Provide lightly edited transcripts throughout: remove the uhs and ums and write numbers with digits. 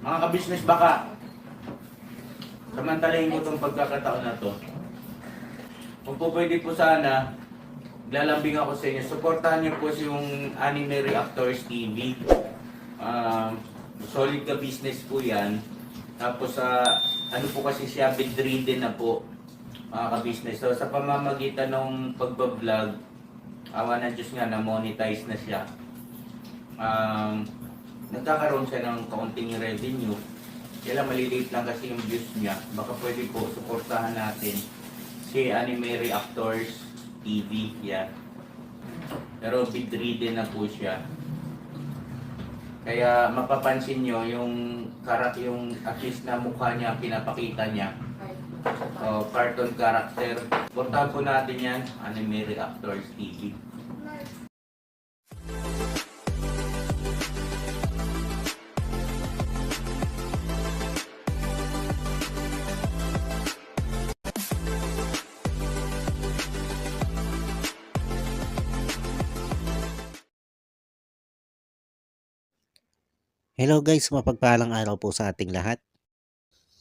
Mga kabisnes, baka samantalahin ko itong pagkakataon na to. Kung po pwede po sana, lalambing ako sa inyo. Supportahan niyo po yung Anime Reactors TV. Solid ka business po yan. Tapos ano po kasi siya, bedridden na po mga ka-business. So sa pamamagitan ng pagbablog, awa ng Diyos nga, na-monetize na siya. Nagkakaroon siya ng kaunting revenue. Kaya lang maliliit lang kasi yung views niya. Baka pwede po, suportahan natin si Anime Reactors TV. Yan. Pero bedridden na po siya. Kaya mapapansin nyo yung yung at least na mukha niya, pinapakita niya. Cartoon character. Suportahan po natin yan, Anime Reactors TV. Hello guys, mapagpalang araw po sa ating lahat.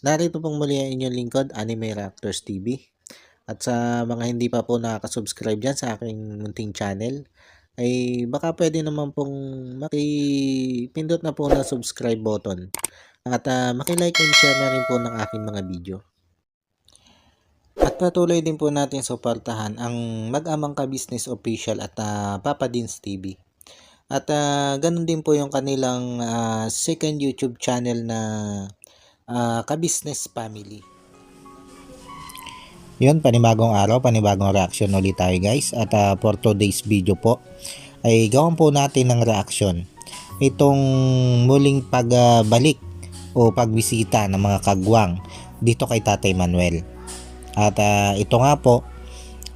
Narito pong muli ang inyong lingkod, Anime Reactors TV. At sa mga hindi pa po nakaka-subscribe dyan sa aking munting channel, ay baka pwede naman pong makipindot na po ng subscribe button. At makilike and share na rin po ng aking mga video. At patuloy din po natin suportahan ang Mag-amang Ka-Business Official at Papa Dins TV. At ganun din po yung kanilang second YouTube channel na Ka-Business Family. Yun, panibagong araw, panibagong reaction ulit tayo guys. At for today's video po, ay gawin po natin ng reaction. Itong muling pagbalik o pagbisita ng mga kagwang dito kay Tatay Manuel. At ito nga po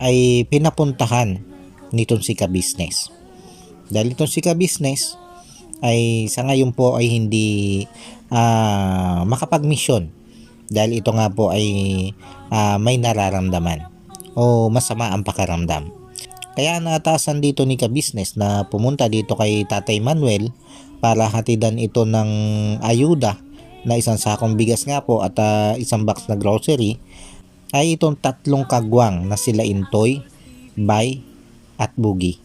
ay pinapuntahan nitong si Ka-Business. Dahil itong si Ka-Business ay sa ngayon po ay hindi makapag-mission. Dahil ito nga po ay may nararamdaman o masama ang pakiramdam. Kaya naatasan dito ni Ka-Business na pumunta dito kay Tatay Manuel para hatidan ito ng ayuda na isang sakong bigas nga po at isang box na grocery ay itong tatlong kagwang na sila Intoy, Bay at Bugi.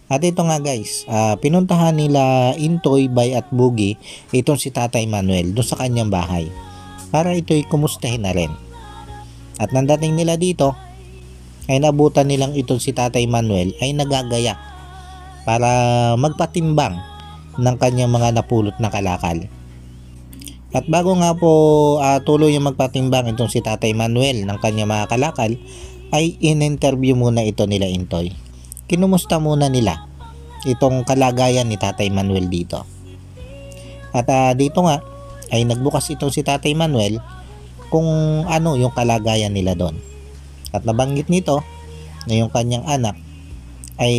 At ito nga guys, pinuntahan nila Intoy, Bay at Bugi itong si Tatay Manuel doon sa kanyang bahay para ito'y kumustahin na rin. At nandating nila dito ay nabutan nilang itong si Tatay Manuel ay nagagayak para magpatimbang ng kanyang mga napulot na kalakal. At bago nga po tuloy yung magpatimbang itong si Tatay Manuel ng kanyang mga kalakal ay in-interview muna ito nila Intoy. Kinumusta muna nila itong kalagayan ni Tatay Manuel dito. At dito nga ay nagbukas itong si Tatay Manuel kung ano yung kalagayan nila doon. At nabanggit nito na yung kanyang anak ay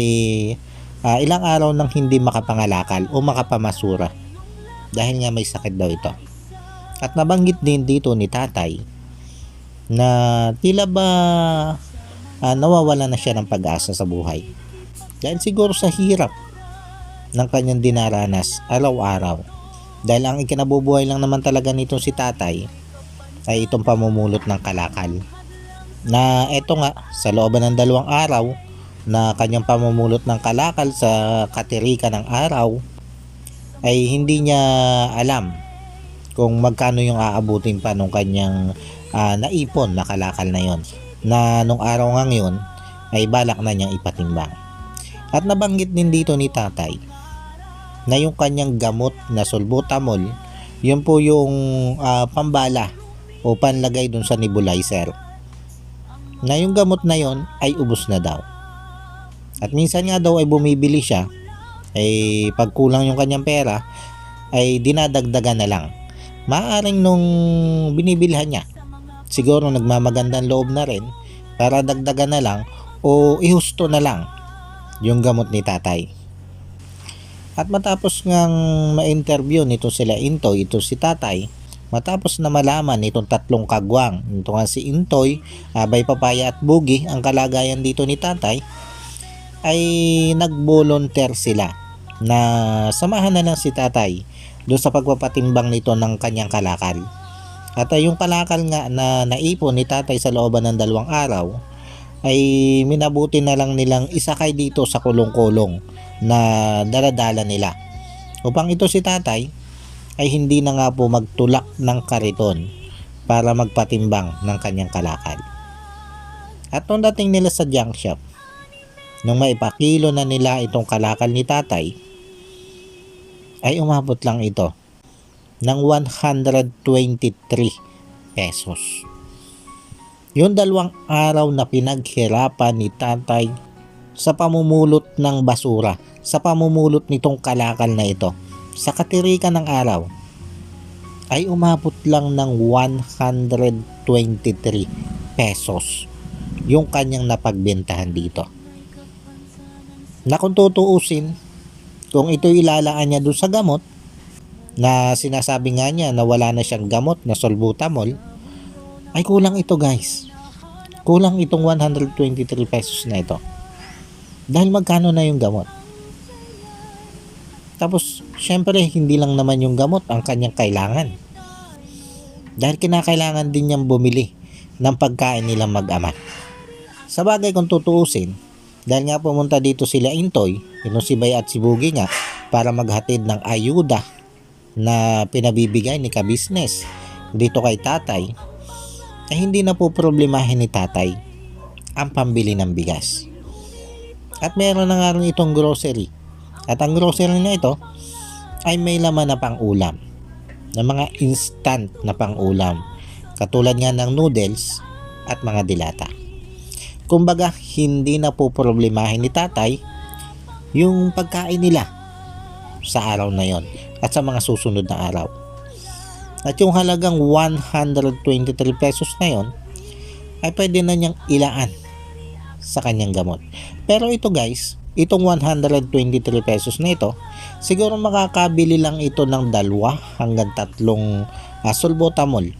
ilang araw nang hindi makapangalakal o makapamasura dahil nga may sakit daw ito. At nabanggit din dito ni Tatay na tila ba nawawala na siya ng pag-asa sa buhay dahil siguro sa hirap ng kanyang dinaranas araw-araw, dahil ang ikinabubuhay lang naman talaga nito si Tatay ay itong pamumulot ng kalakal, na eto nga sa loob ng 2 araw na kanyang pamumulot ng kalakal sa katirika ng araw ay hindi niya alam kung magkano yung aabutin pa nung kanyang naipon na kalakal na yon, na nung araw nga ngayon ay balak na niyang ipatimbang. At nabanggit din dito ni Tatay na yung kanyang gamot na sulbutamol, yun po yung pambala o panlagay dun sa nebulizer, na yung gamot na yon ay ubos na daw. At minsan nga daw ay bumibili siya, ay pagkulang yung kanyang pera ay dinadagdagan na lang. Maaring nung binibilhan niya, siguro nagmamagandang loob na rin para dagdagan na lang o ihusto na lang yung gamot ni Tatay. At matapos ngang ma-interview nito sila Intoy, ito si Tatay, matapos na malaman itong tatlong kagwang, ito nga si Intoy, Bay, Papaya at Bugi, ang kalagayan dito ni Tatay, ay nag-volunteer sila na samahan na lang si Tatay doon sa pagpapatimbang nito ng kanyang kalakal. At yung kalakal nga na naipon ni tatay sa looban ng 2 araw ay minabuti na lang nilang isakay dito sa kulong-kulong na daladala nila upang ito si tatay ay hindi na nga po magtulak ng kariton para magpatimbang ng kanyang kalakal. At nung dating nila sa junk shop, nung maipakilo na nila itong kalakal ni tatay, ay umabot lang ito ng 123 pesos. Yung 2 araw na pinaghirapan ni tatay sa pamumulot ng basura, sa pamumulot nitong kalakal na ito, sa katirikan ng araw, ay umabot lang ng 123 pesos yung kanyang napagbentahan dito. Na kung tutuusin, kung ito ilalaan niya doon sa gamot, na sinasabi nga niya na wala na siyang gamot na Solbutamol, ay kulang ito guys. Kulang itong 123 pesos na ito. Dahil magkano na yung gamot? Tapos, syempre, hindi lang naman yung gamot ang kanyang kailangan. Dahil kinakailangan din niyang bumili ng pagkain nilang mag-ama. Sa bagay kung tutuusin, dahil nga pumunta dito sila Intoy, yung si Bay at si Bugi nga, para maghatid ng ayuda na pinabibigay ni Ka-Business dito kay tatay, ay hindi na po problemahin ni tatay ang pambili ng bigas. At meron na nga rin itong grocery. At ang grocery na ito ay may laman na pang-ulam, na mga instant na pang-ulam, katulad nga ng noodles at mga dilata. Kumbaga, hindi na po problemahin ni tatay yung pagkain nila sa araw na yon at sa mga susunod na araw. At yung halagang 123 pesos na yon ay pwede na niyang ilaan sa kanyang gamot. Pero ito guys, itong 123 pesos na ito, siguro makakabili lang ito ng 2 hanggang 3 Solbutamol.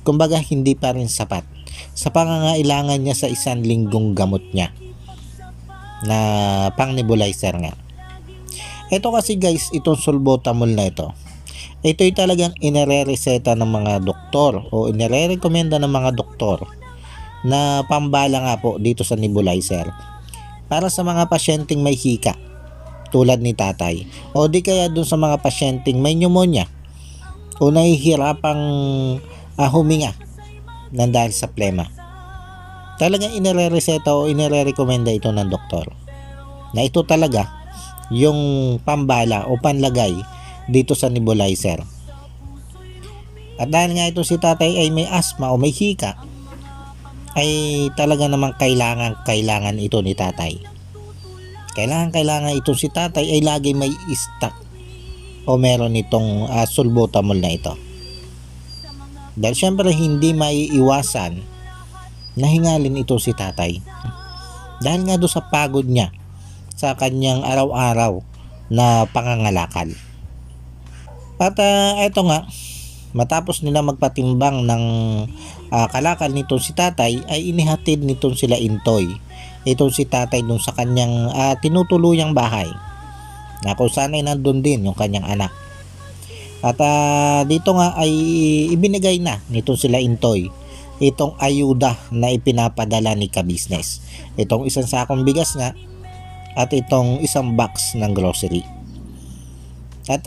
Kumbaga, hindi pa rin sapat sa pangangailangan niya sa 1 linggong gamot niya na pang nebulizer nga. Ito kasi guys, itong Solbutamol na ito'y talagang inire-reseta ng mga doktor o inire-rekomenda ng mga doktor na pambala nga po dito sa nebulizer para sa mga pasyenteng may hika tulad ni tatay, o di kaya dun sa mga pasyenteng may pneumonia o nahihirapang huminga nang dahil sa plema. Talagang inire-reseta o inire-rekomenda ito ng doktor na ito talaga yung pambala o panlagay dito sa nebulizer. At dahil nga ito si tatay ay may asthma o may hika, ay talaga namang kailangan ito ni tatay. Kailangan ito si tatay ay lagi may stock o meron itong Solbutamol na ito. Dahil syempre hindi maiiwasan na hingalin ito si tatay. Dahil nga doon sa pagod niya sa kanyang araw-araw na pangangalakal. At eto nga, matapos nila magpatimbang ng kalakal nitong si tatay, ay inihatid nitong sila Intoy, itong si tatay dun sa kanyang tinutuluyang bahay, na kung saan ay nandun din yung kanyang anak. At dito nga ay ibinigay na nitong sila Intoy itong ayuda na ipinapadala ni Ka-Business, itong 1 sakong bigas nga at itong 1 box ng grocery. At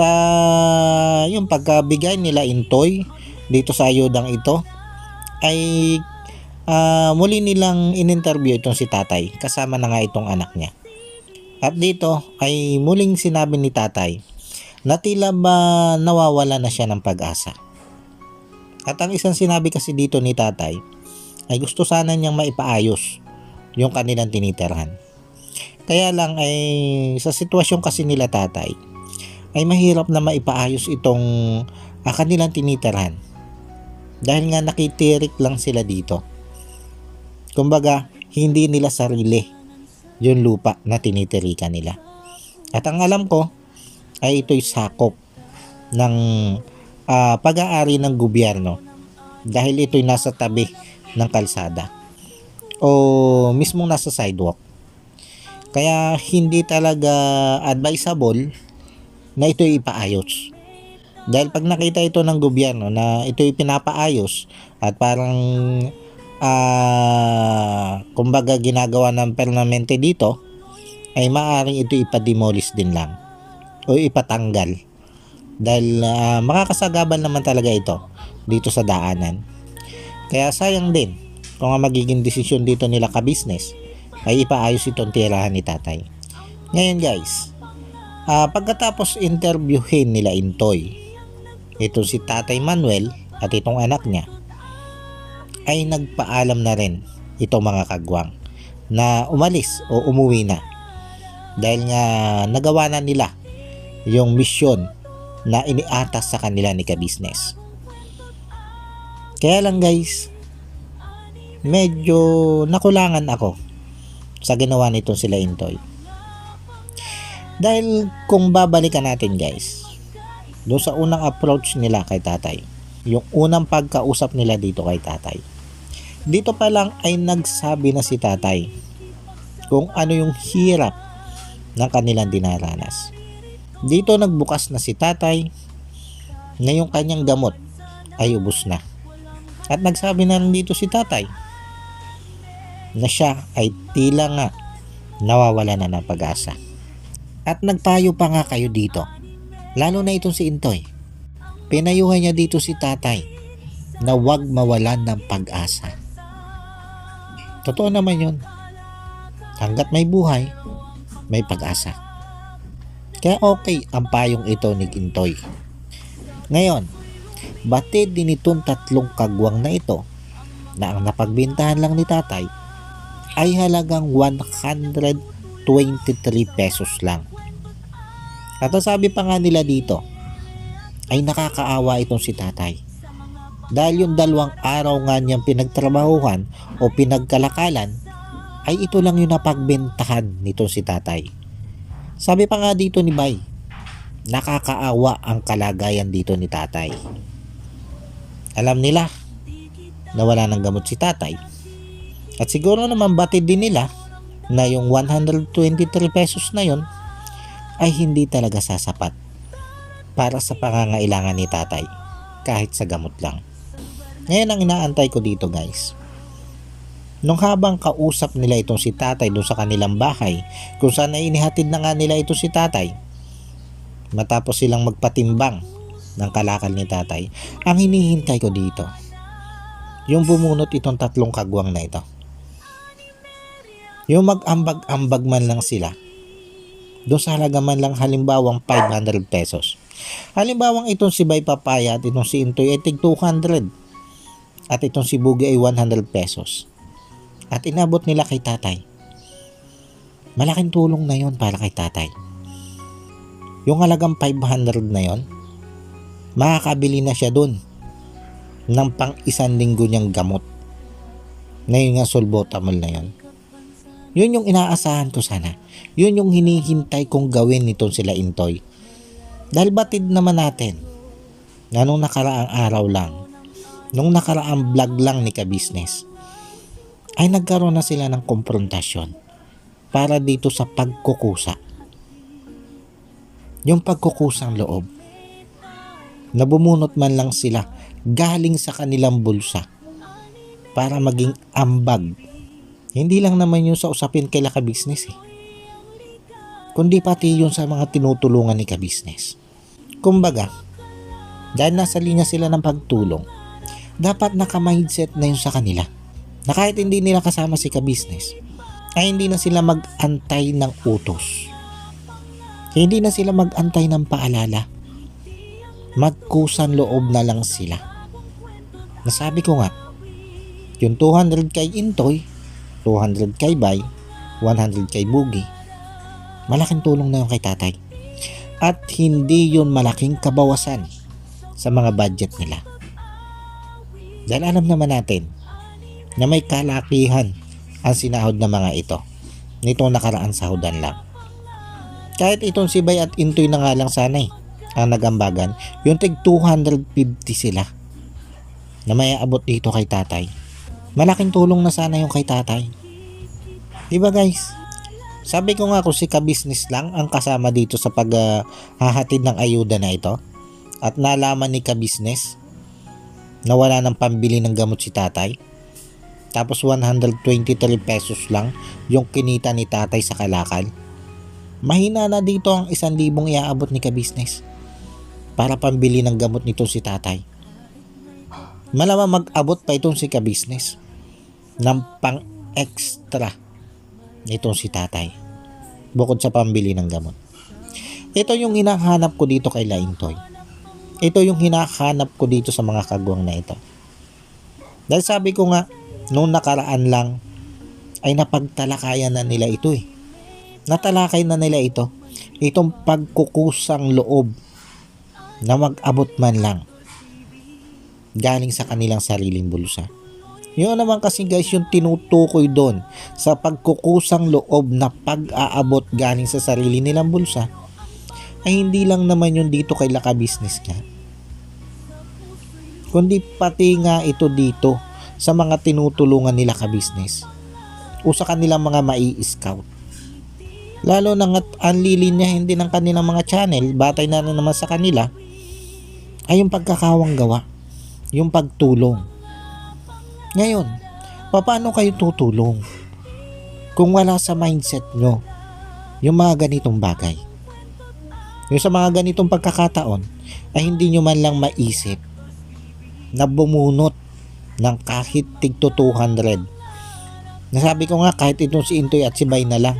yung pagkabigay nila Intoy dito sa ayudang ito ay muli nilang in-interview itong si tatay, kasama na nga itong anak niya. At dito ay muling sinabi ni tatay na tila ba nawawala na siya ng pag-asa. At ang isang sinabi kasi dito ni tatay ay gusto sana niyang maipaayos yung kanilang tinitirhan. Kaya lang ay sa sitwasyon kasi nila tatay ay mahirap na maipaayos itong kanilang tinitirhan. Dahil nga nakitirik lang sila dito. Kumbaga, hindi nila sarili yung lupa na tinitirikan nila. At ang alam ko ay ito'y sakop ng pag-aari ng gobyerno dahil ito'y nasa tabi ng kalsada o mismong nasa sidewalk. Kaya hindi talaga advisable na ito ipaayos. Dahil pag nakita ito ng gobyerno na ito pinapaayos at parang kumbaga ginagawa ng permanente dito, ay maaaring ito ipademolish din lang o ipatanggal. Dahil makakasagabal naman talaga ito dito sa daanan. Kaya sayang din kung ang magiging desisyon dito nila ka-business ay ipaayos itong tirahan ni tatay. Ngayon guys, pagkatapos interviewin nila Intoy, ito si Tatay Manuel at itong anak niya, ay nagpaalam na rin itong mga kagwang na umalis o umuwi na. Dahil nga nagawa na nila yung misyon na iniatas sa kanila ni ka-business. Kaya lang guys, medyo nakulangan ako sa ginawa nitong sila Intoy. Dahil kung babalikan natin guys, doon sa unang approach nila kay tatay, yung unang pagkausap nila dito kay tatay, dito pa lang ay nagsabi na si tatay kung ano yung hirap ng kanilang dinaranas. Dito nagbukas na si tatay na yung kanyang gamot ay ubos na. At nagsabi na rin dito si tatay na siya ay tila nga nawawala na ng pag-asa. At nagpayo pa nga kayo dito, lalo na itong si Intoy. Pinayuhan niya dito si tatay na huwag mawalan ng pag-asa. Totoo naman yun. Hanggat may buhay, may pag-asa. Kaya okay ang payong ito ni Intoy. Ngayon, batid din itong tatlong kagwang na ito na ang napagbintahan lang ni tatay ay halagang 123 pesos lang. At ang sabi pa nga nila dito ay nakakaawa itong si tatay. Dahil yung 2 araw nga niyang pinagtrabahuhan o pinagkalakalan ay ito lang yung napagbentahan nitong si tatay. Sabi pa nga dito ni Bay, nakakaawa ang kalagayan dito ni tatay. Alam nila na wala ng gamot si tatay. At siguro naman batid din nila na yung 123 pesos na yon ay hindi talaga sasapat para sa pangangailangan ni tatay kahit sa gamot lang. Ngayon ang inaantay ko dito guys, nung habang kausap nila itong si tatay doon sa kanilang bahay kung saan ay inihatid na nga nila ito si tatay, matapos silang magpatimbang ng kalakal ni tatay, ang hinihintay ko dito yung bumunot itong 3 kagwang na ito, yung mag-ambag-ambag man lang sila doon sa halaga man lang halimbawang 500 pesos. Halimbawang itong si Bay Papaya at itong si Intoy ay tig 200 at itong si Bugi ay 100 pesos at inabot nila kay tatay. Malaking tulong na yon para kay tatay. Yung halagang 500 na yon, makakabili na siya dun ng pang 1 linggo niyang gamot na yun nga Solbutamol na yon. Yun yung inaasahan ko sana. Yun yung hinihintay kong gawin nitong sila Intoy. Dahil batid naman natin na nung nakaraang araw lang, nung nakaraang vlog lang ni ka-business, ay nagkaroon na sila ng konfrontasyon para dito sa pagkukusa. Yung pagkukusang loob na bumunot man lang sila galing sa kanilang bulsa para maging ambag. Hindi lang naman yung sa usapin kay ka-business kundi pati yun sa mga tinutulungan ni ka-business. Kumbaga, dahil nasa linya sila ng pagtulong, dapat naka-mindset na yun sa kanila na kahit hindi nila kasama si ka-business ay hindi na sila mag-antay ng utos, hindi na sila mag-antay ng paalala, magkusan loob na lang sila. Nasabi ko nga, yung 200 kay Intoy, 200 kay Bay, 100 kay Bugi, malaking tulong na yun kay tatay. At hindi yun malaking kabawasan sa mga budget nila. Dahil alam naman natin na may kalakihan ang sinahod na mga ito nitong nakaraan sahudan lang. Kahit itong si Bay at Intoy na nga lang sana ang nagambagan, yung tig 250 sila na may abot dito kay tatay. Malaking tulong na sana yung kay tatay. Diba guys? Sabi ko nga kung si ka-business lang ang kasama dito sa paghahatid ng ayuda na ito at nalaman ni ka-business na wala ng pambili ng gamot si tatay, tapos 123 pesos lang yung kinita ni tatay sa kalakal, mahina na dito ang 1,000 iaabot ni ka-business para pambili ng gamot nito si tatay. Malamang mag-abot pa itong si ka-business ng pang-extra nitong si tatay bukod sa pambili ng gamot. Ito yung hinahanap ko dito kay Laintoy. Ito yung hinahanap ko dito sa mga kagwang na ito. Dahil sabi ko nga, noong nakaraan lang ay napagtalakayan na nila ito eh. Natalakay na nila ito. Itong pagkukusang loob na mag-abot man lang galing sa kanilang sariling bulsa. Yun naman kasi guys yung tinutukoy doon sa pagkukusang loob na pag-aabot galing sa sarili nilang bulsa ay hindi lang naman yun dito kay Laka-Business ka, kundi pati nga ito dito sa mga tinutulungan nila ka-business o sa kanilang mga mai-scout. Lalo na nga ang lilinyahin din ng kanilang mga channel, batay na rin naman sa kanila, ay yung pagkakawang gawa, yung pagtulong. Ngayon, paano kayo tutulong kung wala sa mindset nyo yung mga ganitong bagay? Yung sa mga ganitong pagkakataon ay hindi nyo man lang maisip na bumunot ng kahit tigto 200. Nasabi ko nga kahit itong si Intoy at si Bay na lang,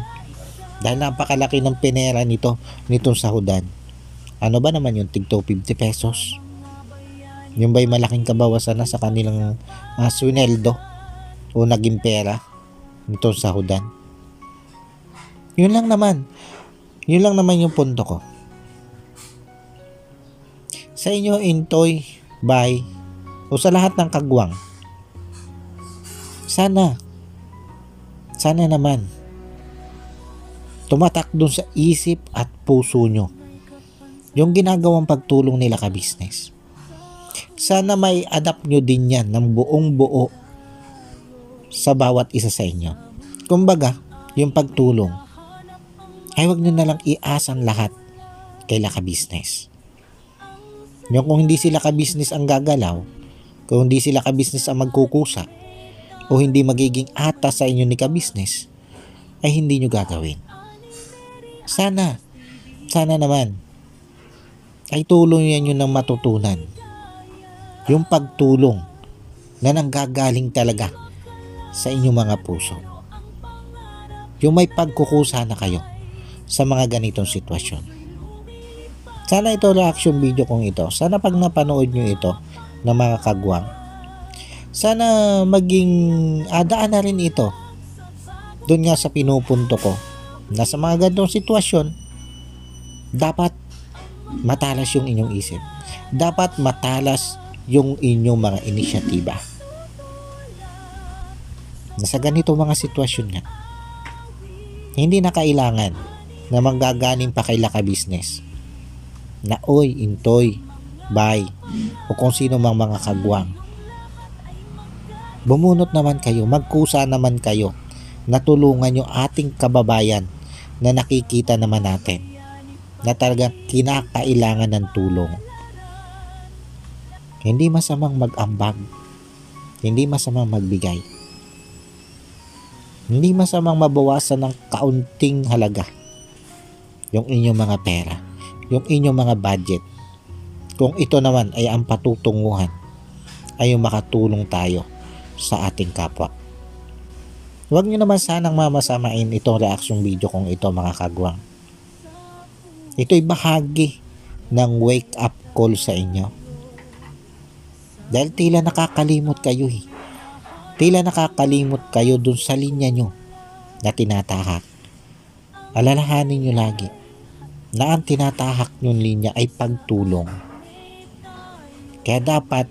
dahil napakalaki ng pinera nitong sahudan. Ano ba naman yung tigto 50 pesos? Yung ba'y malaking kabawasan na sa kanilang sweldo o naging pera nitong sahudan? Yun lang naman yung punto ko. Sa inyo Intoy, Bay, o sa lahat ng kagwang, sana naman tumatak dun sa isip at puso nyo yung ginagawang pagtulong nila ka-business. Sana may adapt nyo din yan ng buong buo sa bawat isa sa inyo. Kumbaga, yung pagtulong ay wag nyo na lang iasan lahat kay ka-business. Yung kung hindi sila ka-business ang gagalaw, kung hindi sila ka-business ang magkukusa, o hindi magiging atas sa inyo ni ka-business, ay hindi nyo gagawin. Sana naman ay tulong yan yun ng matutunan. Yung pagtulong na nanggagaling talaga sa inyong mga puso. Yung may pagkukusa na kayo sa mga ganitong sitwasyon. Sana ito reaction video kong ito. Sana pag napanood nyo ito ng mga kagwang, sana maging daan na rin ito doon nga sa pinupunto ko na sa mga ganitong sitwasyon dapat matalas yung inyong isip. Dapat matalas yung inyong mga inisyatiba. Sa ganito mga sitwasyon nga, hindi na kailangan na manggagaling pa kay ka-business na oy, Intoy, Bay, o kung sino mang mga kagwang. Bumunot naman kayo, magkusa naman kayo na tulungan yung ating kababayan na nakikita naman natin na talagang kinakailangan ng tulong. Hindi masamang mag-ambag. Hindi masamang magbigay. Hindi masamang mabawasan ng kaunting halaga yung inyong mga pera, yung inyong mga budget. Kung ito naman ay ang patutunguhan, ay yung makatulong tayo sa ating kapwa. Huwag nyo naman sanang mamasamain itong reaction video kong ito mga kagwang. Ito'y bahagi ng wake up call sa inyo. Dahil tila nakakalimot kayo eh. Tila nakakalimot kayo dun sa linya nyo na tinatahak. Alalahanin nyo lagi na ang tinatahak nyong linya ay pagtulong. Kaya dapat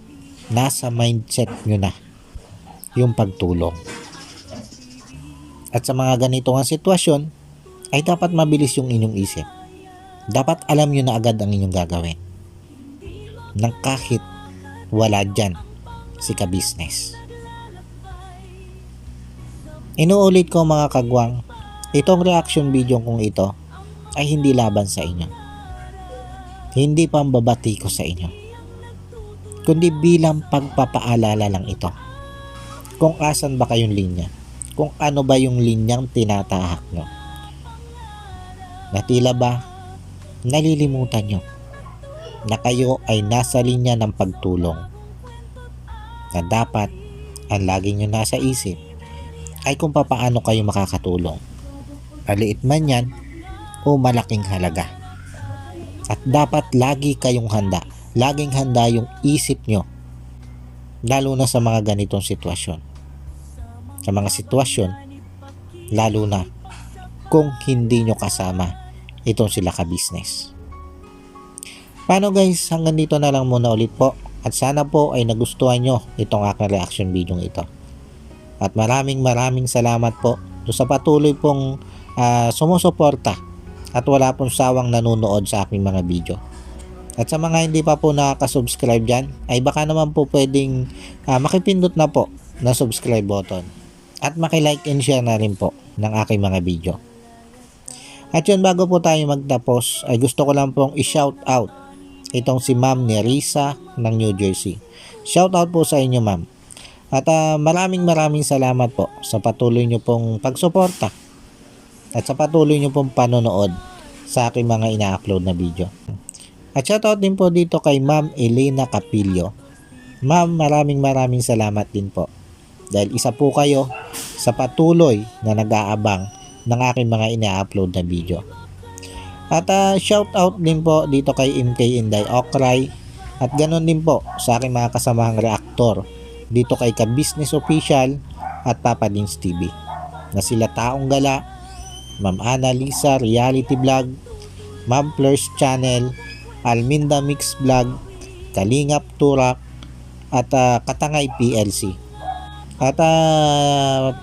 nasa mindset nyo na yung pagtulong. At sa mga ganitong sitwasyon ay dapat mabilis yung inyong isip. Dapat alam nyo na agad ang inyong gagawin. Nang kahit wala dyan si ka-business. Inuulit ko mga kagwang, Itong reaction video kong ito ay hindi laban sa inyo. Hindi pambabati ko sa inyo. Kundi bilang pagpapaalala lang ito. Kung asan ba kayong linya. Kung ano ba yung linyang tinatahak nyo. Na tila ba nalilimutan nyo na kayo ay nasa linya ng pagtulong. Na dapat ang lagi nyo nasa isip ay kung papaano kayo makakatulong. Maliit man yan o malaking halaga. At dapat lagi kayong handa. Laging handa yung isip nyo. Lalo na sa mga ganitong sitwasyon. Sa mga sitwasyon, lalo na kung hindi nyo kasama itong sila ka-business. Paano guys, hanggang dito na lang muna ulit po. At sana po ay nagustuhan nyo itong aking reaction video ito. At maraming salamat po sa patuloy pong sumusuporta at wala pong sawang nanonood sa aking mga video. At sa mga hindi pa po nakaka-subscribe dyan, ay baka naman po pwedeng makipindot na po na subscribe button. At makilike and share na rin po ng aking mga video. At yun, bago po tayo magtapos, ay gusto ko lang pong i-shout out itong si Ma'am Nerissa ng New Jersey. Shout out po sa inyo, ma'am. At maraming salamat po sa patuloy nyo pong pagsuporta at sa patuloy nyo pong panonood sa aking mga ina-upload na video. At shoutout din po dito kay Ma'am Elena Capillo. Ma'am, maraming salamat din po. Dahil isa po kayo sa patuloy na nag-aabang ng aking mga ina-upload na video. At shoutout din po dito kay MK Inday Okray. At ganoon din po sa aking mga kasamahang reaktor dito kay Ka-Business Official at Papa Dins TV. Na sila Taong Gala, Ma'am Ana Lisa Reality Vlog, Ma'am Fleurs Channel, Alminda Mix Vlog, Kalingap Turak, at Katangay PLC. At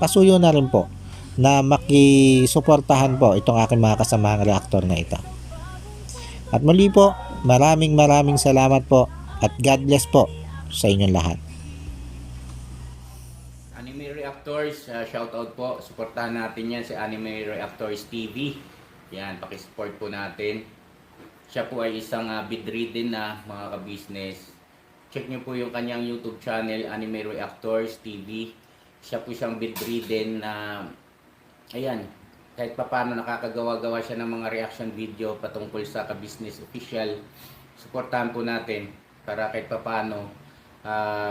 pasuyo na rin po na makisuportahan po itong aking mga kasamahang reaktor na ito. At muli po, maraming salamat po at God bless po sa inyong lahat. Anime Reactors, shoutout po. Suportahan natin yan si Anime Reactors TV. Yan, pakisupport po natin. Siya po ay isang bedridden na mga ka-business. Check nyo po yung kanyang YouTube channel, Anime Reactors TV. Siya po siyang bedridden na, ayan, kahit papano nakakagawa-gawa siya ng mga reaction video patungkol sa Ka-Business Official. Suportahan po natin para kahit papano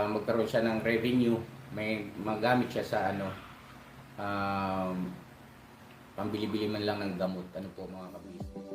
magkaroon siya ng revenue. May magamit siya sa pambili-bili man lang ng gamot. Ano po mga ka-business.